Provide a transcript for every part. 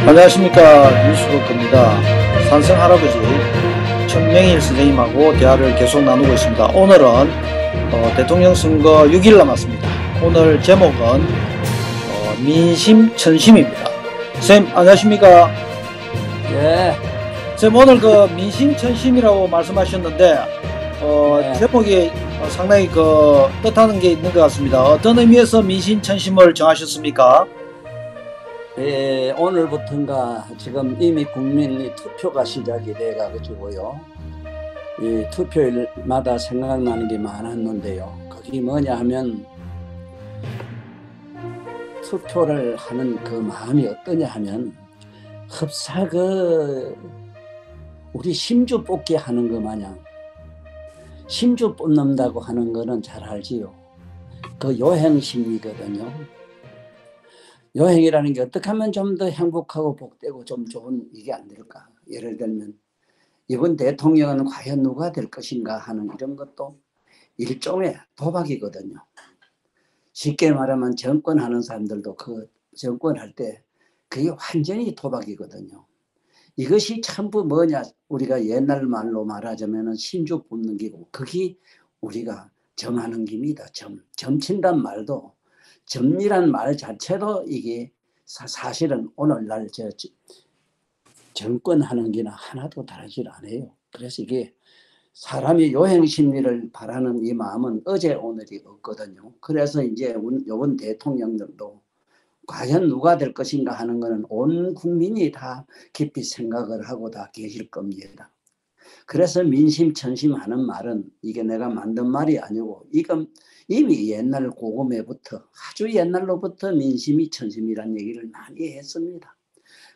안녕하십니까. 뉴스버크입니다. 산성 할아버지 천명일 선생님하고 대화를 계속 나누고 있습니다. 오늘은 대통령 선거 6일 남았습니다. 오늘 제목은 민심천심입니다. 선생님 안녕하십니까. 예. 선생님 오늘 그 민심천심이라고 말씀하셨는데 네. 제목이 상당히 뜻하는 게 있는 것 같습니다. 어떤 의미에서 민심천심을 정하셨습니까? 예, 오늘부터인가 지금 이미 국민이 투표가 시작이 돼가지고요. 이 투표일마다 생각나는 게 많았는데요. 그게 뭐냐 하면 투표를 하는 그 마음이 어떠냐 하면 흡사 우리 심주 뽑기 하는 거 마냥 심주 뽑는다고 하는 거는 잘 알지요. 그 요행심이거든요. 여행이라는 게 어떻게 하면 좀 더 행복하고 복되고 좀 좋은 이게 안 될까? 예를 들면 이번 대통령은 과연 누가 될 것인가 하는 이런 것도 일종의 도박이거든요. 쉽게 말하면 정권하는 사람들도 그 정권할 때 그게 완전히 도박이거든요. 이것이 전부 뭐냐? 우리가 옛날 말로 말하자면 신주 뽑는 기고 그게 우리가 점하는 기입니다. 점친단 말도 점이란 말 자체도 이게 사실은 오늘날 정권하는 게나 하나도 다르지 않아요. 그래서 이게 사람이 요행심리를 바라는 이 마음은 어제 오늘이 없거든요. 그래서 이제 이번 대통령들도 과연 누가 될 것인가 하는 것은 온 국민이 다 깊이 생각을 하고 다 계실 겁니다. 그래서 민심천심하는 말은 이게 내가 만든 말이 아니고 이건 이미 옛날 고금에부터 아주 옛날로부터 민심이 천심이라는 얘기를 많이 했습니다.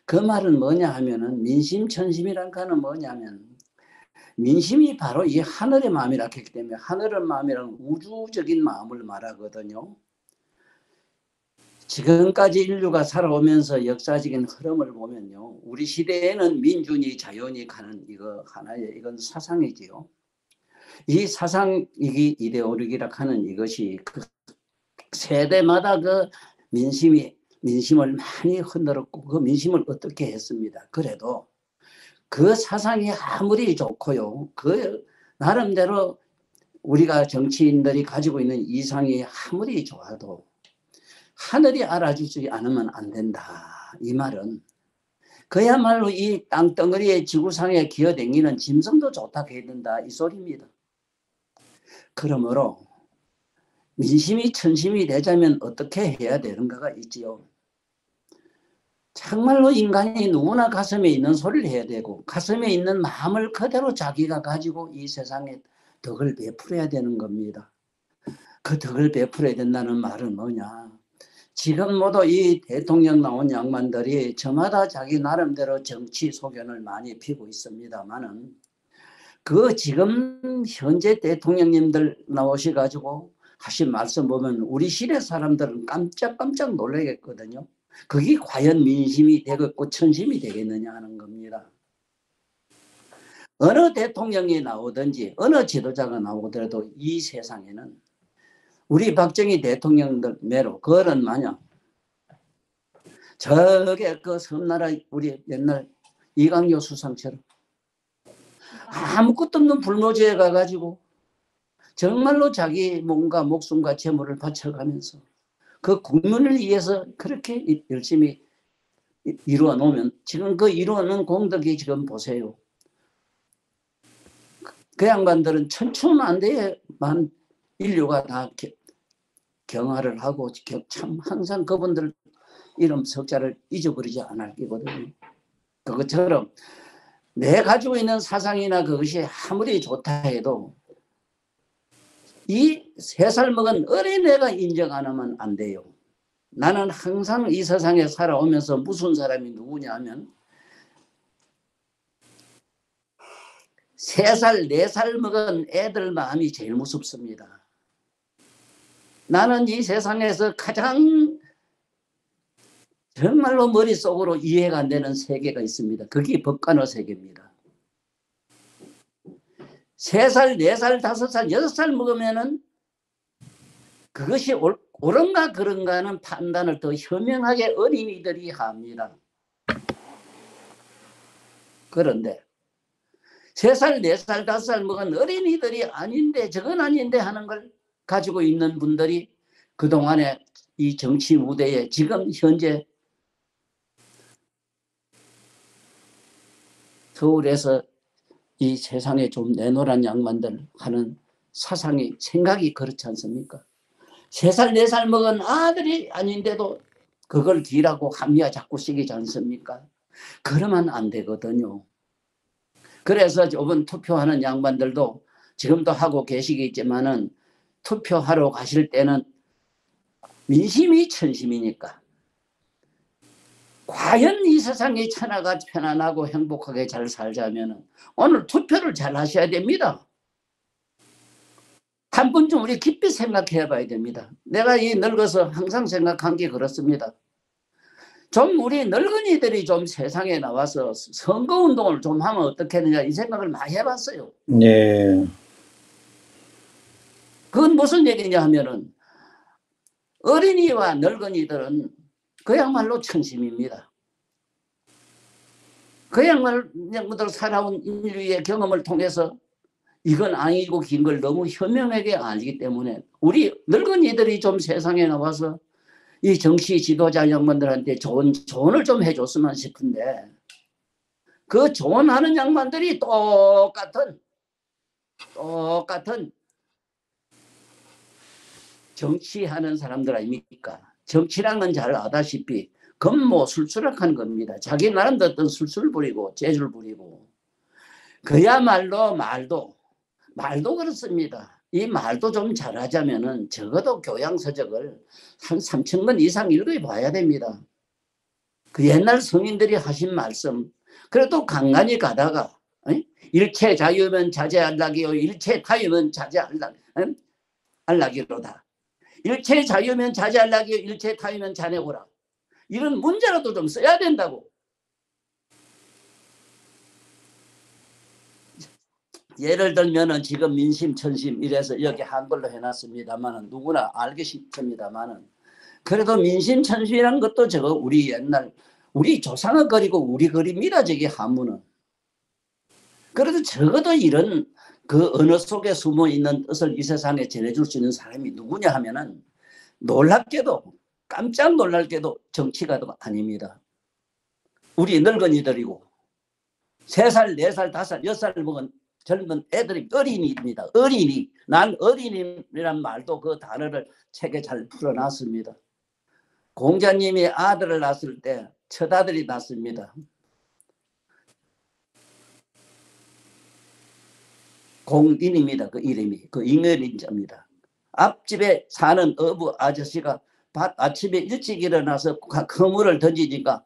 그 말은 뭐냐 하면은 민심천심이란 거는 뭐냐면 민심이 바로 이 하늘의 마음이라 했기 때문에 하늘의 마음이란 우주적인 마음을 말하거든요. 지금까지 인류가 살아오면서 역사적인 흐름을 보면요. 우리 시대에는 민주니 자연이 가는 이거 하나의 이건 사상이지요. 이 사상 이데올로기라 하는 이것이 그 세대마다 그 민심을 많이 흔들었고 그 민심을 어떻게 했습니다. 그래도 그 사상이 아무리 좋고요. 그 나름대로 우리가 정치인들이 가지고 있는 이상이 아무리 좋아도 하늘이 알아주지 않으면 안 된다. 이 말은 그야말로 이 땅덩어리의 지구상에 기어다니는 짐승도 좋다 해야 된다. 이 소리입니다. 그러므로 민심이 천심이 되자면 어떻게 해야 되는가가 있지요. 정말로 인간이 누구나 가슴에 있는 소리를 해야 되고 가슴에 있는 마음을 그대로 자기가 가지고 이 세상에 덕을 베풀어야 되는 겁니다. 그 덕을 베풀어야 된다는 말은 뭐냐. 지금 모두 이 대통령 나온 양반들이 저마다 자기 나름대로 정치 소견을 많이 피고 있습니다만은 그 지금 현재 대통령님들 나오셔가지고 하신 말씀 보면 우리 시대 사람들은 깜짝깜짝 놀라겠거든요. 그게 과연 민심이 되겠고 천심이 되겠느냐 하는 겁니다. 어느 대통령이 나오든지 어느 지도자가 나오더라도 이 세상에는 우리 박정희 대통령들 매로 그런 마냥 저게 그 섬나라 우리 옛날 이강요 수상처럼 아무것도 없는 불모지에 가가지고 정말로 자기 몸과 목숨과 재물을 바쳐가면서 그 국민을 위해서 그렇게 열심히 이루어 놓으면 지금 그 이루어 놓은 공덕이 지금 보세요. 그 양반들은 천천만대에만 인류가 다 경화를 하고 참 항상 그분들 이름 석자를 잊어버리지 않을 거거든요. 그것처럼 내 가지고 있는 사상이나 그것이 아무리 좋다 해도 이 3살 먹은 어린애가 인정 안 하면 안 돼요. 나는 항상 이 세상에 살아오면서 무슨 사람이 누구냐 하면 3살, 4살 먹은 애들 마음이 제일 무섭습니다. 나는 이 세상에서 가장 정말로 머릿속으로 이해가 안 되는 세계가 있습니다. 그게 법관의 세계입니다. 3살, 4살, 5살, 6살 먹으면은 그것이 옳은가 그런가는 판단을 더 현명하게 어린이들이 합니다. 그런데 3살, 4살, 5살 먹은 어린이들이 아닌데 저건 아닌데 하는 걸 가지고 있는 분들이 그동안에 이 정치 무대에 지금 현재 서울에서 이 세상에 좀 내놓으란 양반들 하는 사상이 생각이 그렇지 않습니까? 3살, 4살 먹은 아들이 아닌데도 그걸 기라고 합리화 자꾸 시키지 않습니까? 그러면 안 되거든요. 그래서 저번 투표하는 양반들도 지금도 하고 계시겠지만은 투표하러 가실 때는 민심이 천심이니까 과연 이 세상의 천하가 편안하고 행복하게 잘 살자면 오늘 투표를 잘 하셔야 됩니다. 한 번쯤 우리 깊이 생각해 봐야 됩니다. 내가 이 늙어서 항상 생각한 게 그렇습니다. 좀 우리 늙은이들이 좀 세상에 나와서 선거운동을 좀 하면 어떻겠느냐 이 생각을 많이 해봤어요. 네. 그건 무슨 얘기냐 하면은 어린이와 늙은이들은 그야말로 천심입니다. 그야말로 살아온 인류의 경험을 통해서 이건 아니고 긴 걸 너무 현명하게 알기 때문에 우리 늙은이들이 좀 세상에 나와서 이 정치 지도자 양반들한테 조언을 좀 해줬으면 싶은데 그 조언하는 양반들이 똑같은 정치하는 사람들 아닙니까? 정치랑은 잘 아다시피 금모술수락한 겁니다. 자기 나름대로 어떤 술술 부리고 재줄 부리고 그야말로 말도 그렇습니다. 이 말도 좀 잘하자면은 적어도 교양서적을 한 3,000권 이상 읽어봐야 됩니다. 그 옛날 성인들이 하신 말씀 그래도 간간히 가다가 일체 자유면 자제안락이요 일체 타유면 자제안락이로다. 일체 자유면 자제안락이요 일체 타유면 자내고라. 이런 문제라도 좀 써야 된다고. 예를 들면은 지금 민심 천심 이래서 여기 한글로 해놨습니다만은 누구나 알기 쉽습니다만은 그래도 민심 천심이라는 것도 저거 우리 옛날 우리 조상의 글이고 우리 글입니다. 저기 한문은. 그래도 적어도 이런 그 언어 속에 숨어 있는 뜻을 이 세상에 전해줄 수 있는 사람이 누구냐 하면은 놀랍게도 깜짝 놀랄게도 정치가도 아닙니다. 우리 늙은이들이고 3살, 4살, 5살, 6살 먹은 젊은 애들이 어린이입니다. 어린이. 난 어린이란 말도 그 단어를 책에 잘 풀어놨습니다. 공자님이 아들을 낳았을 때 첫 아들이 낳습니다. 공인입니다. 그 이름이. 그 잉여린자입니다. 앞집에 사는 어부 아저씨가 아침에 일찍 일어나서 그물을 던지니까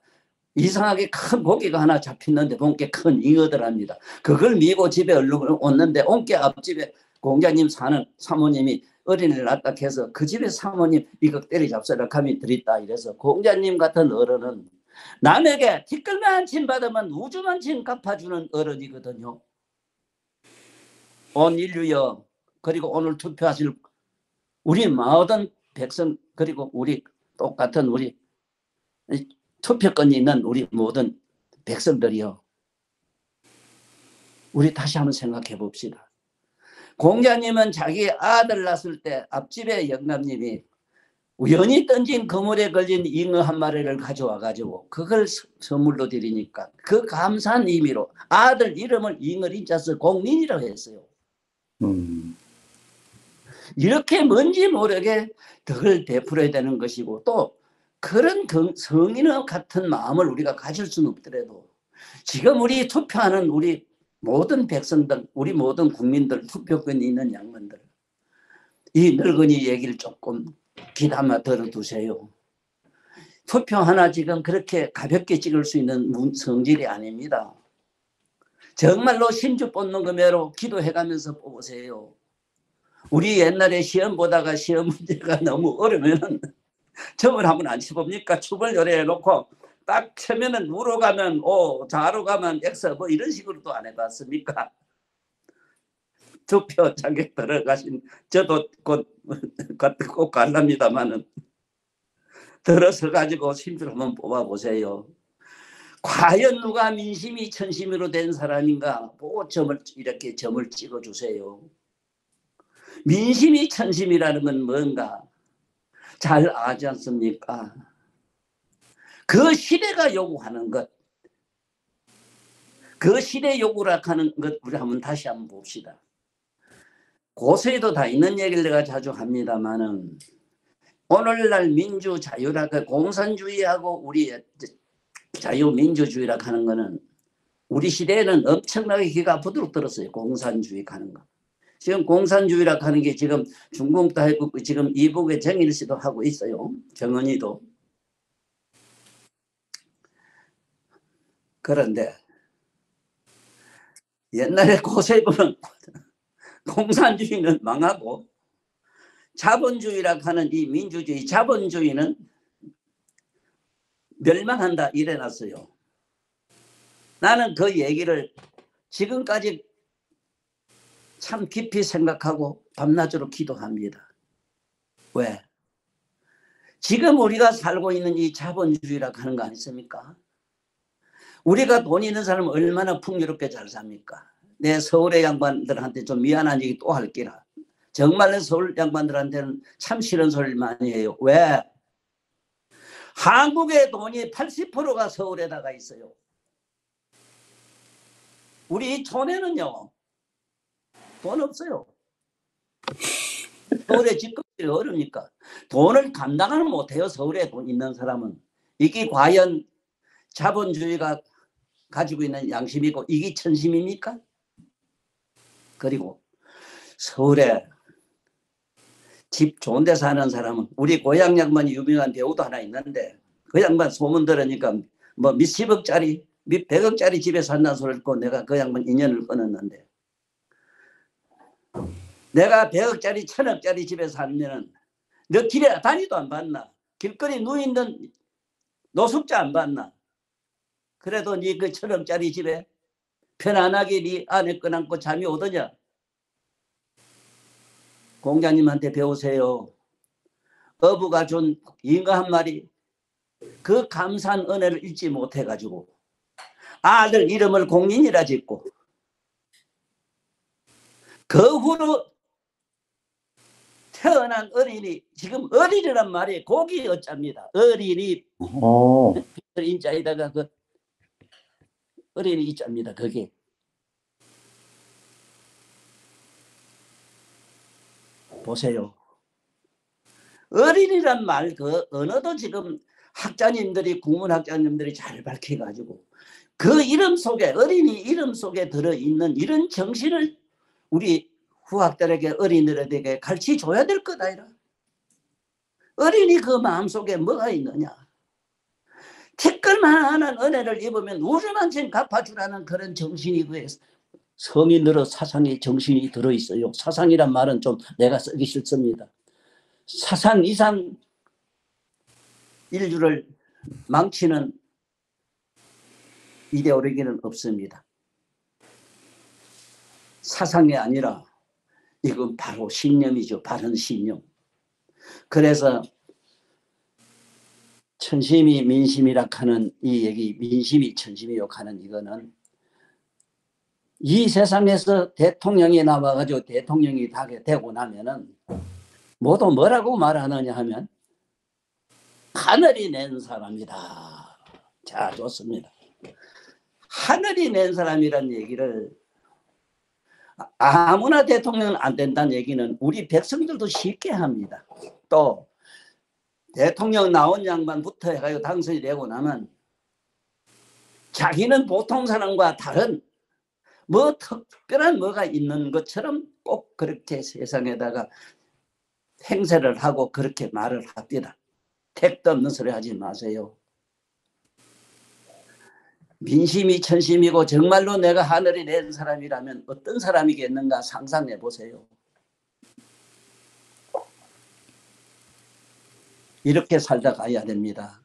이상하게 큰 고기가 하나 잡혔는데 본께 큰 잉어더랍니다. 그걸 미고 집에 얼른 왔는데 온께 앞집에 공자님 사는 사모님이 어린이를 낳다 해서 그 집에 사모님 이거 때려잡숴라 감히 드렸다 이래서 공자님 같은 어른은 남에게 티끌만 침 받으면 우주만 침 갚아주는 어른이거든요. 온 인류여 그리고 오늘 투표하실 우리 모든 백성 그리고 우리 똑같은 우리 투표권이 있는 우리 모든 백성들이요. 우리 다시 한번 생각해 봅시다. 공자님은 자기 아들 낳았을 때 앞집에 영감님이 우연히 던진 그물에 걸린 잉어 한 마리를 가져와 가지고 그걸 선물로 드리니까 그 감사한 의미로 아들 이름을 잉어린자 써 공린이라고 했어요. 이렇게 뭔지 모르게 덕을 베풀어야 되는 것이고 또 그런 성인의 같은 마음을 우리가 가질 수는 없더라도 지금 우리 투표하는 우리 모든 백성들 우리 모든 국민들 투표권이 있는 양반들 이 늙은이 얘기를 조금 귀담아 들어두세요. 투표 하나 지금 그렇게 가볍게 찍을 수 있는 성질이 아닙니다. 정말로 심주 뽑는 거매로 기도해가면서 뽑으세요. 우리 옛날에 시험 보다가 시험 문제가 너무 어려우면 점을 한번 안 쳐봅니까? 축을 요래해놓고 딱 쳐면은 우로 가면 O, 좌로 가면 X 뭐 이런 식으로도 안 해봤습니까? 투표 장에 들어가신 저도 곧 갈랍니다만은 들어서 가지고 심주를 한번 뽑아보세요. 과연 누가 민심이 천심으로 된 사람인가 보고 이렇게 점을 찍어주세요. 민심이 천심이라는 건 뭔가 잘 아지 않습니까? 그 시대가 요구하는 것, 그 시대 요구라 하는 것 우리 한번 다시 한번 봅시다. 고서에도 다 있는 얘기를 내가 자주 합니다만은 오늘날 민주 자유라 그 공산주의하고 우리 자유민주주의라 하는 거는 우리 시대에는 엄청나게 기가 아프도록 들었어요. 공산주의 하는 거. 지금 공산주의라 하는 게 지금 중공도 하고 지금 이북의 정일씨도 하고 있어요. 정은이도. 그런데 옛날에 고세부는 공산주의는 망하고 자본주의라 하는 이 민주주의 자본주의는 멸망한다 이래놨어요. 나는 그 얘기를 지금까지 참 깊이 생각하고 밤낮으로 기도합니다. 왜? 지금 우리가 살고 있는 이 자본주의라고 하는 거 아니십니까? 우리가 돈 있는 사람은 얼마나 풍요롭게 잘 삽니까? 내 서울의 양반들한테 좀 미안한 얘기 또 할게라. 정말로 서울 양반들한테는 참 싫은 소리를 많이 해요. 왜? 한국의 돈이 80%가 서울에다가 있어요. 우리 촌에는요 돈 없어요. 서울에 집값이 어렵니까? 돈을 감당을 못해요. 서울에 돈 있는 사람은. 이게 과연 자본주의가 가지고 있는 양심이고 이게 천심입니까? 그리고 서울에 집 좋은 데 사는 사람은 우리 고향 양반이 유명한 배우도 하나 있는데 그 양반 소문 들으니까 뭐 몇십억짜리 몇 백억짜리 집에 산다는 소리를 듣고 내가 그 양반 인연을 끊었는데 내가 100억짜리 1000억짜리 집에 살면은 너 길에 다니도 안 봤나? 길거리 누워있는 노숙자 안 봤나? 그래도 니 그 1000억짜리 집에 편안하게 니 안에 껴안고 잠이 오더냐? 공자님한테 배우세요. 어부가 준 인가 한 마리 그 감사한 은혜를 잊지 못해가지고 아들 이름을 공인이라 짓고 그 후로 태어난 어린이 지금 어린이란 말이 고기 어짜입니다. 어린이 인자에다가 그 어린이 이자입니다. 그게 보세요. 어린이란 말 그 언어도 지금 학자님들이 국문학자님들이 잘 밝혀가지고 그 이름 속에 어린이 이름 속에 들어있는 이런 정신을 우리 후학들에게 어린이들에게 가르쳐줘야 될 것 아니라 어린이 그 마음속에 뭐가 있느냐 티끌만한 은혜를 입으면 우주만큼 갚아주라는 그런 정신이 그 성인으로 사상의 정신이 들어있어요. 사상이란 말은 좀 내가 쓰기 싫습니다. 사상 이상 인류를 망치는 이데올로기는 없습니다. 사상이 아니라 이건 바로 신념이죠. 바른 신념. 그래서 천심이 민심이라 하는 이 얘기 민심이 천심이요 하는 이거는 이 세상에서 대통령이 나와가지고 대통령이 되고 나면은 모두 뭐라고 말하느냐 하면 하늘이 낸 사람이다. 자, 좋습니다. 하늘이 낸 사람이란 얘기를 아무나 대통령은 안 된다는 얘기는 우리 백성들도 쉽게 합니다. 또 대통령 나온 양반부터 해가지고 당선이 되고 나면 자기는 보통 사람과 다른 뭐 특별한 뭐가 있는 것처럼 꼭 그렇게 세상에다가 행세를 하고 그렇게 말을 합니다. 택도 없는 소리 하지 마세요. 민심이 천심이고 정말로 내가 하늘이 낸 사람이라면 어떤 사람이겠는가 상상해 보세요. 이렇게 살다 가야 됩니다.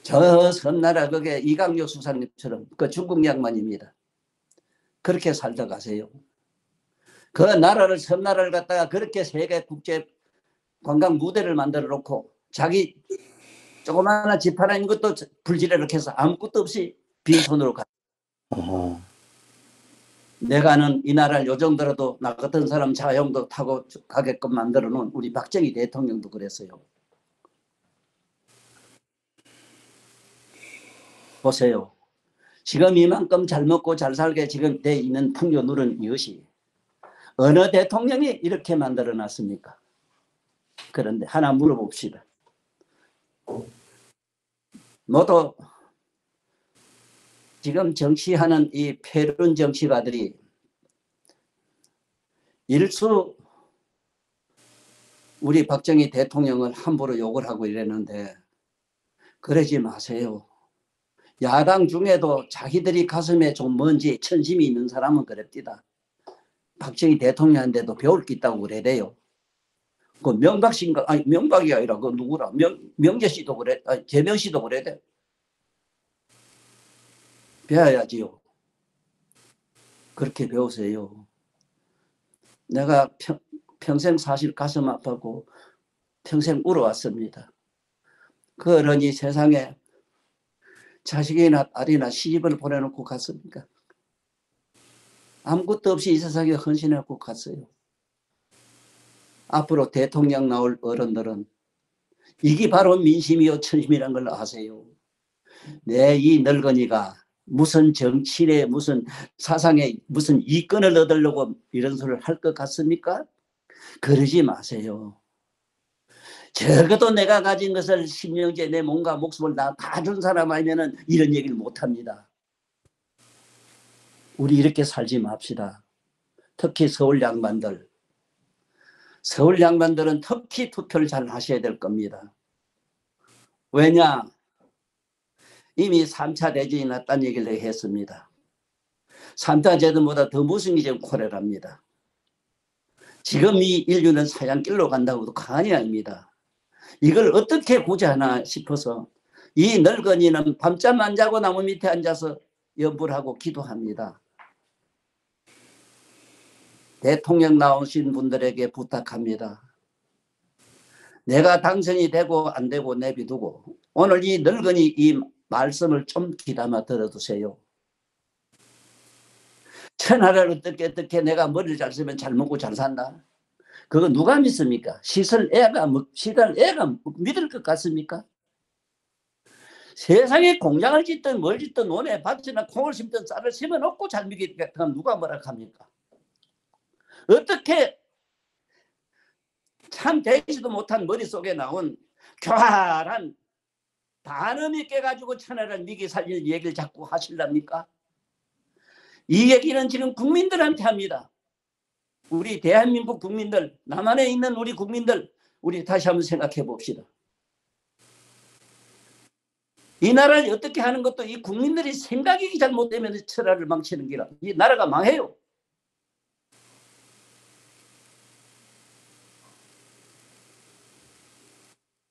저 섬나라 그게 이강요 수상님처럼 그 중국 양반입니다. 그렇게 살다 가세요. 그 나라를 섬나라를 갖다가 그렇게 세계 국제 관광 무대를 만들어 놓고 자기 조그마한 집 하나 있는 것도 불지레를 해서 아무것도 없이 빈손으로 가. 내가 아는 이 나라를 요 정도라도 나 같은 사람 자영도 타고 가게끔 만들어 놓은 우리 박정희 대통령도 그랬어요. 보세요. 지금 이만큼 잘 먹고 잘 살게 지금 돼 있는 풍요누른 이것이 어느 대통령이 이렇게 만들어 놨습니까? 그런데 하나 물어봅시다. 모두 지금 정치하는 이 패륜 정치가들이 일수 우리 박정희 대통령을 함부로 욕을 하고 이랬는데 그러지 마세요. 야당 중에도 자기들이 가슴에 좀 뭔지 천심이 있는 사람은 그랬디다. 박정희 대통령한테도 배울 게 있다고 그래야 그 명박 씨인가? 아니 명박이 아니라 그 누구라? 명재 씨도 그래. 아니, 재명 씨도 그래야 돼. 배워야지요. 그렇게 배우세요. 내가 평생 사실 가슴 아프고 평생 울어왔습니다. 그 어른이 세상에 자식이나 딸이나 시집을 보내놓고 갔습니까? 아무것도 없이 이 세상에 헌신하고 갔어요. 앞으로 대통령 나올 어른들은 이게 바로 민심이요 천심이란 걸 아세요. 내 이 늙은이가 무슨 정치에 무슨 사상에 무슨 이권을 얻으려고 이런 소리를 할 것 같습니까? 그러지 마세요. 적어도 내가 가진 것을 신명제 내 몸과 목숨을 다 준 사람 아니면 이런 얘기를 못합니다. 우리 이렇게 살지 맙시다. 특히 서울 양반들. 서울 양반들은 특히 투표를 잘 하셔야 될 겁니다. 왜냐? 이미 3차 대전이 났다는 얘기를 했습니다. 3차 대전보다 더 무슨 게 지금 코레라입니다. 지금 이 인류는 사냥길로 간다고도 가관이 아닙니다. 이걸 어떻게 구제하나 싶어서 이 늙은이는 밤잠 안 자고 나무 밑에 앉아서 염불 하고 기도합니다. 대통령 나오신 분들에게 부탁합니다. 내가 당선이 되고 안 되고 내비두고 오늘 이 늙은이 이 말씀을 좀 귀담아 들어두세요. 천하를 어떻게 내가 머리를 잘 쓰면 잘 먹고 잘 산다. 그거 누가 믿습니까? 시설 애가 믿을 것 같습니까? 세상에 공장을 짓든 뭘 짓든 논에 밭이나 콩을 심든 쌀을 심어놓고 잘 믿겠다 누가 뭐라 합니까? 어떻게 참 되지도 못한 머릿속에 나온 교활한 단어미 깨가지고 천하를 미기 살리는 얘기를 자꾸 하실랍니까? 이 얘기는 지금 국민들한테 합니다. 우리 대한민국 국민들, 남한에 있는 우리 국민들, 우리 다시 한번 생각해 봅시다. 이 나라를 어떻게 하는 것도 이 국민들이 생각이 잘못되면 천하를 망치는 기라. 이 나라가 망해요.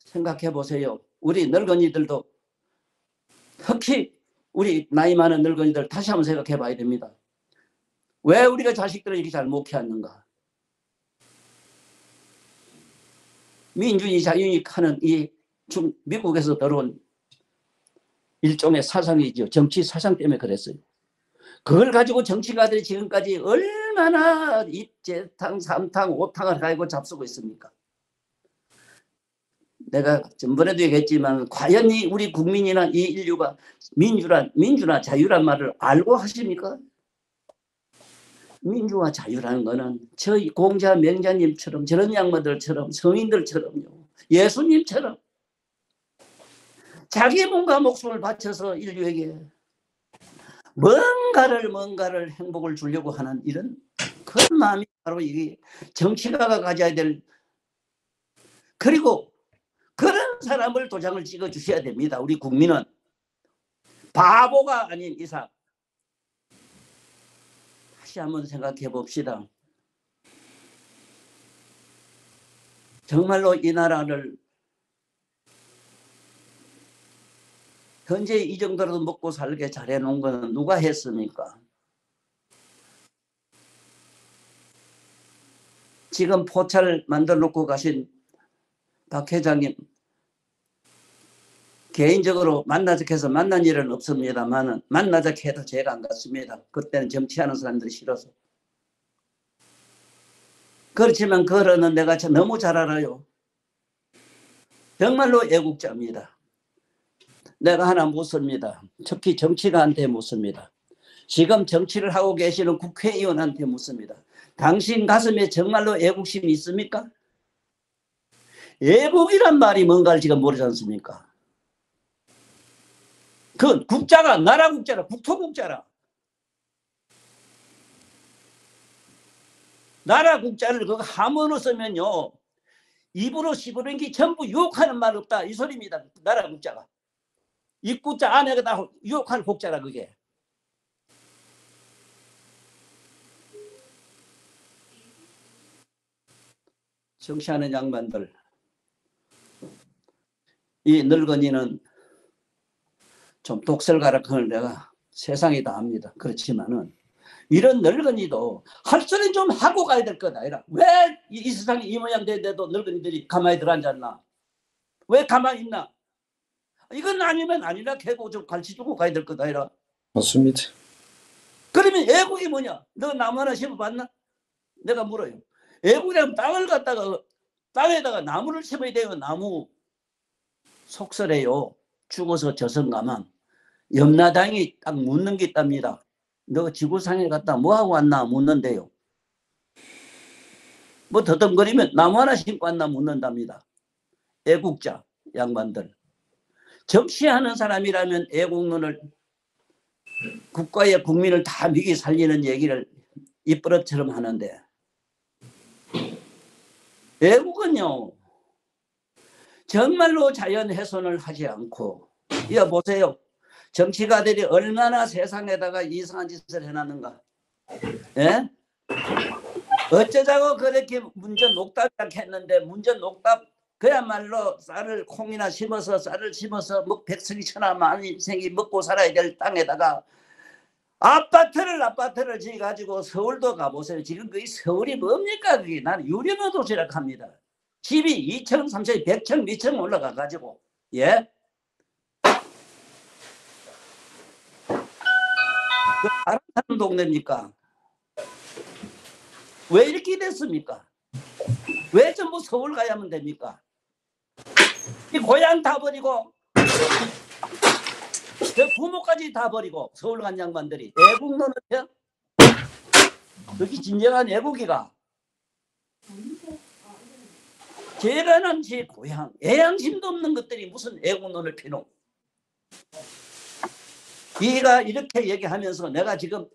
생각해 보세요. 우리 늙은이들도 특히 우리 나이 많은 늙은이들 다시 한번 생각해 봐야 됩니다. 왜 우리가 자식들을 이렇게 잘 못 키웠는가? 민주주의 자유주의 하는 이 미국에서 들어온 일종의 사상이죠. 정치 사상 때문에 그랬어요. 그걸 가지고 정치가들이 지금까지 얼마나 입제탕, 삼탕, 오탕을 가지고 잡수고 있습니까? 내가 전번에도 얘기했지만 과연 우리 국민이나 이 인류가 민주나 자유란 말을 알고 하십니까? 민주와 자유라는 거는 저 공자 명자님처럼 저런 양반들처럼 성인들처럼요. 예수님처럼 자기 몸과 목숨을 바쳐서 인류에게 뭔가를 행복을 주려고 하는 이런 그런 마음이 바로 이게 정치가가 가져야 될 그리고 그런 사람을 도장을 찍어 주셔야 됩니다. 우리 국민은 바보가 아닌 이상 다시 한번 생각해 봅시다. 정말로 이 나라를 현재 이 정도라도 먹고 살게 잘해 놓은 것은 누가 했습니까? 지금 포찰 만들어 놓고 가신 박 회장님 개인적으로 만나자 해서 만난 일은 없습니다만은 만나자 해도 제가 안 갔습니다. 그때는 정치하는 사람들이 싫어서. 그렇지만 그거는 내가 너무 잘 알아요. 정말로 애국자입니다. 내가 하나 묻습니다. 특히 정치가한테 묻습니다. 지금 정치를 하고 계시는 국회의원한테 묻습니다. 당신 가슴에 정말로 애국심이 있습니까? 애국이란 말이 뭔가를 지금 모르지 않습니까? 그 국자가 나라 국자라, 국토국자라. 나라 국자를 그거 함언어 쓰면요, 입으로 씹으는 게 전부 유혹하는 말 없다 이 소리입니다. 나라 국자가 입국자 안에가 다 유혹할 국자라. 그게 정치하는 양반들, 이 늙은이는 좀 독설가라 그걸 내가 세상이 다 압니다. 그렇지만은 이런 늙은이도 할 소리는 좀 하고 가야 될 것 아니라 왜 이 세상이 이 모양 되는데도 늙은이들이 가만히 들어앉았나? 왜 가만히 있나? 이건 아니면 아니라 해고 좀 가르쳐주고 가야 될 것 아니라. 맞습니다. 그러면 애국이 뭐냐? 너 나무 하나 심어봤나? 내가 물어요. 애국이라면 땅을 갖다가 땅에다가 나무를 심어야 돼요. 나무. 속설해요. 죽어서 저승가만 염라당이 딱 묻는 게 있답니다. 너 지구상에 갔다 뭐하고 왔나 묻는데요. 뭐 더듬거리면 나무 하나 심고 왔나 묻는답니다. 애국자 양반들. 정치하는 사람이라면 애국론을 국가의 국민을 다 미기 살리는 얘기를 입버릇처럼 하는데 애국은요 정말로 자연 훼손을 하지 않고, 이거 보세요. 정치가들이 얼마나 세상에다가 이상한 짓을 해놨는가. 예? 어쩌자고 그렇게 문전 녹답이라고 했는데 문전 녹답 그야말로 쌀을 콩이나 심어서 쌀을 심어서 백성이 천하 만생이 먹고 살아야 될 땅에다가 아파트를 지어가지고 서울도 가보세요. 지금 그게 서울이 뭡니까? 그게 나는 유령의 도시라 합니다. 집이 2층, 3층, 100층, 미층 올라가가지고, 예? 그 사람 사는 동네입니까? 왜 이렇게 됐습니까? 왜 전부 서울 가야만 됩니까? 이 고향 다 버리고, 저 부모까지 다 버리고, 서울 간 양반들이. 애국론을 해? 그게 진정한 애국이가. 제가는 제 고향, 애양심도 없는 것들이 무슨 애국론을 피노. 이가 이렇게 얘기하면서 내가 지금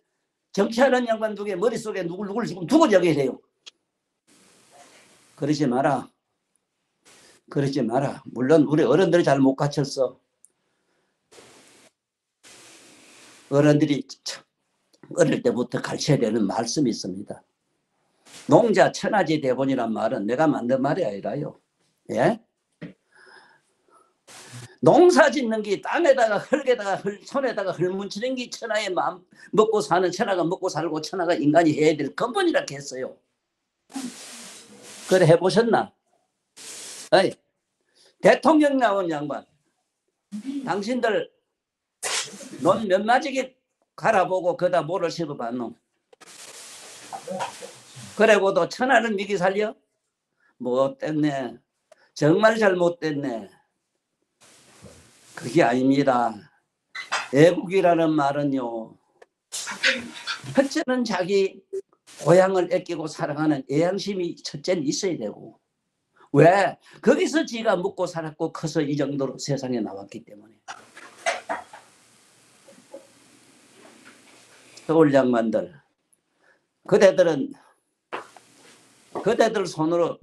정치하는 양반 중에 머릿속에 누굴 지금 두고 얘기해요. 그러지 마라. 그러지 마라. 물론 우리 어른들이 잘 못 갖췄어. 어른들이 어릴 때부터 가르쳐야 되는 말씀이 있습니다. 농자 천하지 대본이란 말은 내가 만든 말이 아니라요. 예? 농사 짓는 게 땅에다가 흙에다가 손에다가 흙문치는 게 천하의 마음 먹고 사는, 천하가 먹고 살고 천하가 인간이 해야 될 근본이라고 했어요. 그래 해보셨나? 아이, 대통령 나온 양반, 당신들 논 몇 마지기 갈아보고 그다 뭐를 씹어봤노? 그래고도 천하를 미기 살려? 못됐네. 정말 잘못됐네. 그게 아닙니다. 애국이라는 말은요, 첫째는 자기 고향을 아끼고 사랑하는 애양심이 첫째는 있어야 되고, 왜? 거기서 지가 먹고 살았고 커서 이 정도로 세상에 나왔기 때문에. 서울 양반들, 그대들 손으로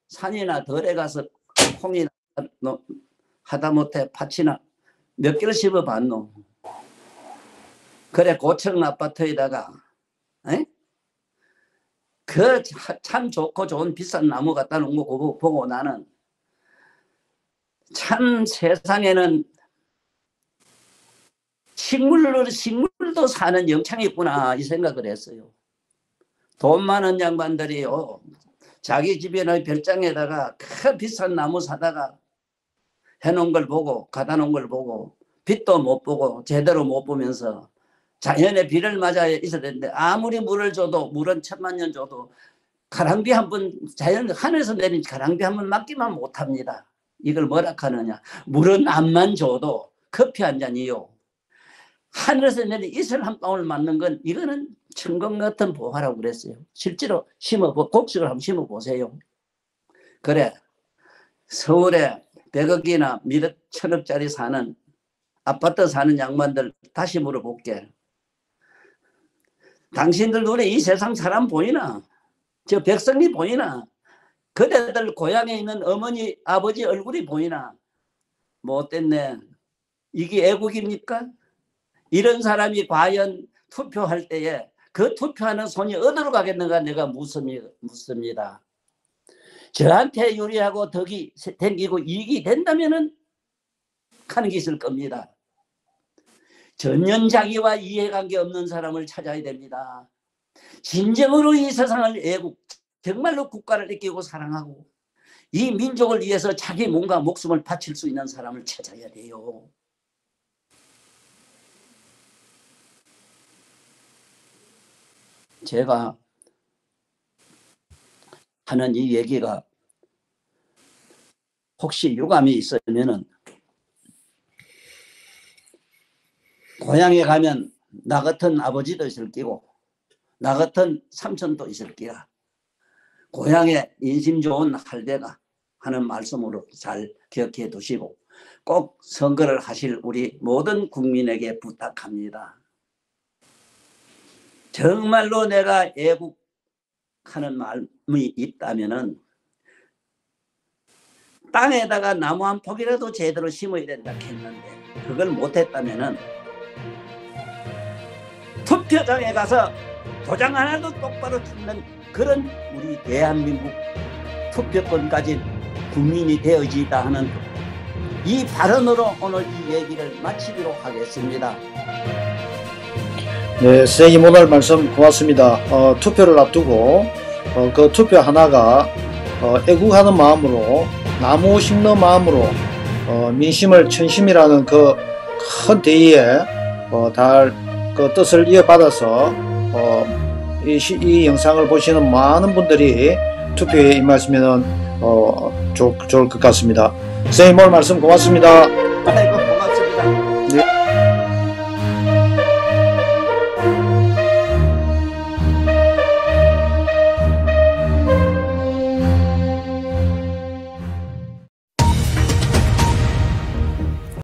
산이나 덜에 가서 콩이나 하다못해 팥이나 몇 개를 씹어봤노? 그래 고층 아파트에다가 그 참 좋고 좋은 비싼 나무 갖다 놓은 거 보고 나는 참 세상에는 식물도 사는 영창이 있구나 이 생각을 했어요. 돈 많은 양반들이요, 자기 집에는 별장에다가 큰 비싼 나무 사다가 해놓은 걸 보고 갖다 놓은 걸 보고 빛도 못 보고 제대로 못 보면서 자연의 비를 맞아 있어야 되는데 아무리 물을 줘도 물은 1000만 년 줘도 가랑비 한 번 자연 하늘에서 내린 가랑비 한 번 맞기만 못합니다. 이걸 뭐라 하느냐. 물은 암만 줘도 커피 한 잔이요. 하늘에서 내린 이슬 한 방울 맞는 건 이거는 천공 같은 보화라고 그랬어요. 실제로 곡식을 한번 심어보세요. 그래 서울에 100억이나 미륵 1000억짜리 사는 아파트 사는 양반들 다시 물어볼게. 당신들 눈에 이 세상 사람 보이나? 저 백성이 보이나? 그대들 고향에 있는 어머니 아버지 얼굴이 보이나? 못됐네. 이게 애국입니까? 이런 사람이 과연 투표할 때에 그 투표하는 손이 어디로 가겠는가 내가 묻습니다. 저한테 유리하고 덕이 생기고 이익이 된다면은 하는 게 있을 겁니다. 전년자기와 이해관계 없는 사람을 찾아야 됩니다. 진정으로 이 세상을 애국, 정말로 국가를 아끼고 사랑하고 이 민족을 위해서 자기 몸과 목숨을 바칠 수 있는 사람을 찾아야 돼요. 제가 하는 이 얘기가 혹시 유감이 있으면은 고향에 가면 나 같은 아버지도 있을 끼고 나 같은 삼촌도 있을 끼라. 고향에 인심 좋은 할배가 하는 말씀으로 잘 기억해 두시고 꼭 선거를 하실 우리 모든 국민에게 부탁합니다. 정말로 내가 애국하는 마음이 있다면은 땅에다가 나무 한 폭이라도 제대로 심어야 된다 했는데 그걸 못했다면은 투표장에 가서 도장 하나도 똑바로 찍는 그런 우리 대한민국 투표권 가진 국민이 되어지다 하는 이 발언으로 오늘 이 얘기를 마치도록 하겠습니다. 네, 선생님 오늘 말씀 고맙습니다. 투표를 앞두고 그 투표 하나가 애국하는 마음으로 나무 심는 마음으로 민심을 천심이라는 그 큰 대의에 그 뜻을 이어받아서 이 영상을 보시는 많은 분들이 투표에 임하시면 좋을 것 같습니다. 선생님 오늘 말씀 고맙습니다.